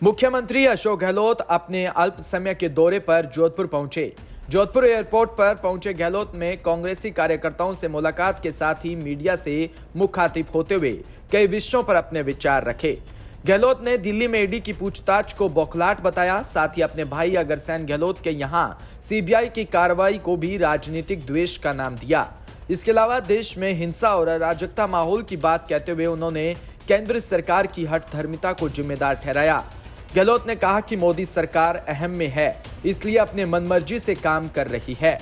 मुख्यमंत्री अशोक गहलोत अपने अल्प समय के दौरे पर जोधपुर पहुंचे। जोधपुर एयरपोर्ट पर पहुंचे गहलोत में कांग्रेसी कार्यकर्ताओं से मुलाकात के साथ ही मीडिया से मुखातिब होते हुए कई विषयों पर अपने विचार रखे। गहलोत ने दिल्ली में ईडी की पूछताछ को बौखलाहट बताया। साथ ही अपने भाई अगरसैन गहलोत के यहां सीबीआई की कार्रवाई को भी राजनीतिक द्वेष का नाम दिया। इसके अलावा देश में हिंसा और अराजकता माहौल की बात कहते हुए उन्होंने केंद्र सरकार की हठधर्मिता को जिम्मेदार ठहराया। गहलोत ने कहा कि मोदी सरकार अहम में है, इसलिए अपने मनमर्जी से काम कर रही है।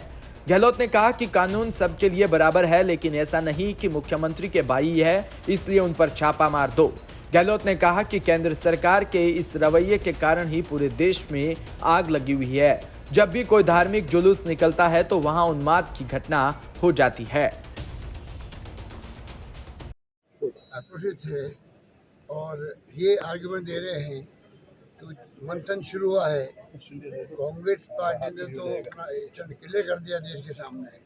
गहलोत ने कहा कि कानून सबके लिए बराबर है, लेकिन ऐसा नहीं कि मुख्यमंत्री के भाई है इसलिए उन पर छापा मार दो। गहलोत ने कहा कि केंद्र सरकार के इस रवैये के कारण ही पूरे देश में आग लगी हुई है। जब भी कोई धार्मिक जुलूस निकलता है तो वहां उन्माद की घटना हो जाती है। आक्रोशित है और ये आर्गुमेंट दे रहे हैं तो मंथन शुरू हुआ है। कांग्रेस पार्टी ने तो अपना स्टैंड क्लियर कर दिया देश के सामने।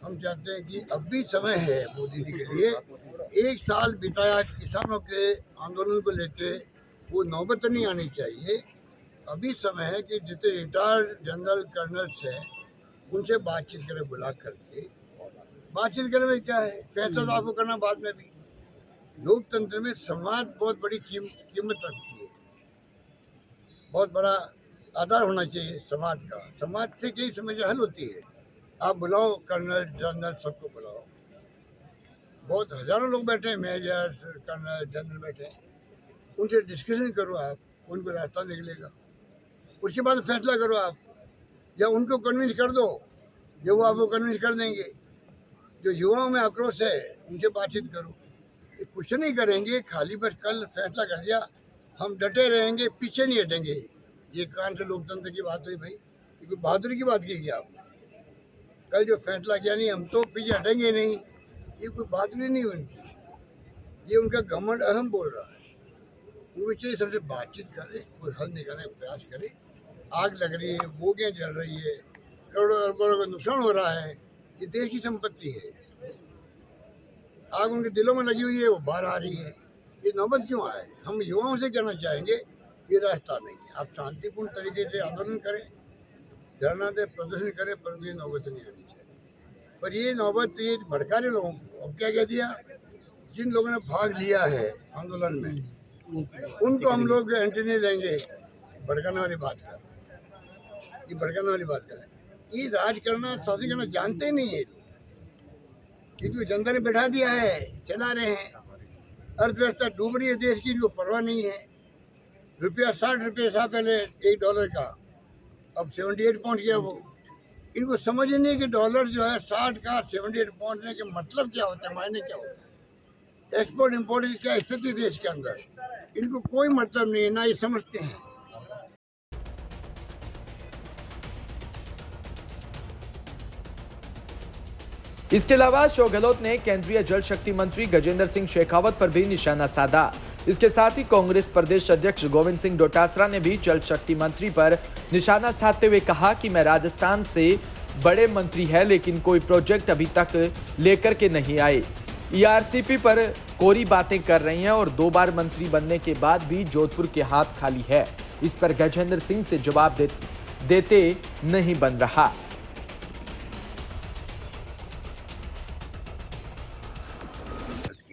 हम चाहते हैं कि अब भी समय है मोदी जी के लिए। एक साल बिताया किसानों के आंदोलन को लेके, वो नौबत नहीं आनी चाहिए। अभी समय है कि जितने रिटायर्ड जनरल कर्नल्स हैं उनसे बातचीत करें, बुला करके बातचीत करने में क्या है, फैसला तो आपको करना बाद में भी। लोकतंत्र में समाज बहुत बड़ी कीमत रखती है, बहुत बड़ा आधार होना चाहिए समाज का। समाज से कई समस्या हल होती है। आप बुलाओ कर्नल जनरल, सबको बुलाओ। बहुत हजारों लोग बैठे हैं, मेजर कर्नल जनरल बैठे हैं, उनसे डिस्कशन करो आप, उनको रास्ता निकलेगा। उसके बाद फैसला करो आप, या उनको कन्विंस कर दो, जो वो आपको कन्विंस कर देंगे। जो युवाओं में आक्रोश है उनसे बातचीत करो। कुछ नहीं करेंगे, खाली बस कल फैसला कर दिया, हम डटे रहेंगे, पीछे नहीं हटेंगे। ये कौन से लोकतंत्र की बात हुई भाई? ये कोई बहादुरी की बात की आपने? कल जो फैसला किया, नहीं हम तो पीछे हटेंगे नहीं, ये कोई बहादुरी नहीं उनकी, ये उनका घमंड अहम बोल रहा है। उनको चाहिए सबसे बातचीत करे, कोई हल निकालने का प्रयास करे। आग लग रही है, बोगियाँ जल रही है, करोड़ों अरबों का नुकसान हो रहा है, ये देश की संपत्ति है। आग उनके दिलों में लगी हुई है, वो बाहर आ रही है। ये नौबत क्यों आए? हम युवाओं से कहना चाहेंगे, ये रास्ता नहीं है। आप शांतिपूर्ण तरीके से आंदोलन करें, धरना दें, प्रदर्शन करें, परंतु ये नौबत नहीं आनी चाहिए। पर ये नौबत ये भड़का रहे लोगों को। अब क्या कह दिया, जिन लोगों ने भाग लिया है आंदोलन में उनको हम लोग एंट्री नहीं देंगे। भड़काने वाली बात कर, ये भड़काने वाली बात करें। ये राज करना, शासन करना जानते ही नहीं है, क्योंकि जनता ने बैठा दिया है, चला रहे हैं। अर्थव्यवस्था डूब रही है देश की, जो परवाह नहीं है। रुपया 60 रुपये था पहले $1 का, अब 78 पहुंच गया वो। इनको समझ ही नहीं कि डॉलर जो है 60 का 78 पहुंचने के मतलब क्या होता है, मायने क्या होता है, एक्सपोर्ट इम्पोर्ट की क्या स्थिति देश के अंदर, इनको कोई मतलब नहीं है, ना ये समझते हैं। इसके अलावा अशोक गहलोत ने केंद्रीय जल शक्ति मंत्री गजेंद्र सिंह शेखावत पर भी निशाना साधा। इसके साथ ही कांग्रेस प्रदेश अध्यक्ष गोविंद सिंह डोटासरा ने भी जल शक्ति मंत्री पर निशाना साधते हुए कहा कि मैं राजस्थान से बड़े मंत्री है, लेकिन कोई प्रोजेक्ट अभी तक लेकर के नहीं आए। ईआरसीपी पर कोरी बातें कर रही हैं और 2 बार मंत्री बनने के बाद भी जोधपुर के हाथ खाली है। इस पर गजेंद्र सिंह से जवाब देते नहीं बन रहा।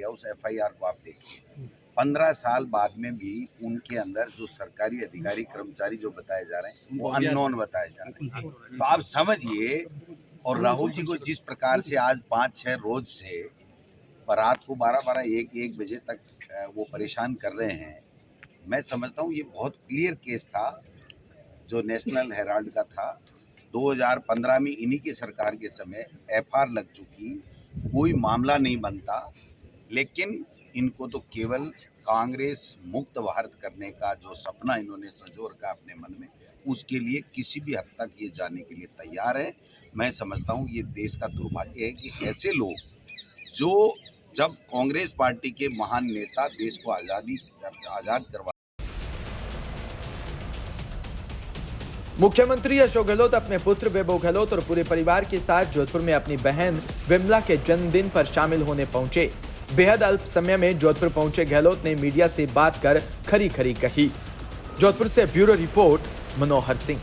उस एफआईआर को आप देखिए, 15 साल बाद में भी उनके अंदर जो सरकारी अधिकारी कर्मचारी जो बताए जा रहे हैं वो अननोन बताए जा रहे हैं। तो आप समझिए, और राहुल जी को जिस प्रकार से आज 5-6 रोज से रात को 12-12, 1-1 बजे तक वो परेशान कर रहे हैं, मैं समझता हूँ ये बहुत क्लियर केस था जो नेशनल हेराल्ड का था। 2015 में इन्हीं की सरकार के समय एफआईआर लग चुकी, कोई मामला नहीं बनता, लेकिन इनको तो केवल कांग्रेस मुक्त भारत करने का जो सपना इन्होंने संजो रखा अपने मन में, उसके लिए किसी भी हद तक ये जाने के लिए तैयार है। मैं समझता हूँ ये देश का दुर्भाग्य है कि ऐसे लोग, जो जब कांग्रेस पार्टी के महान नेता देश को आज़ाद करवा। मुख्यमंत्री अशोक गहलोत अपने पुत्र वैभव गहलोत और पूरे परिवार के साथ जोधपुर में अपनी बहन विमला के जन्मदिन पर शामिल होने पहुंचे। बेहद अल्प समय में जोधपुर पहुंचे गहलोत ने मीडिया से बात कर खरी खरी कही। जोधपुर से ब्यूरो रिपोर्ट मनोहर सिंह।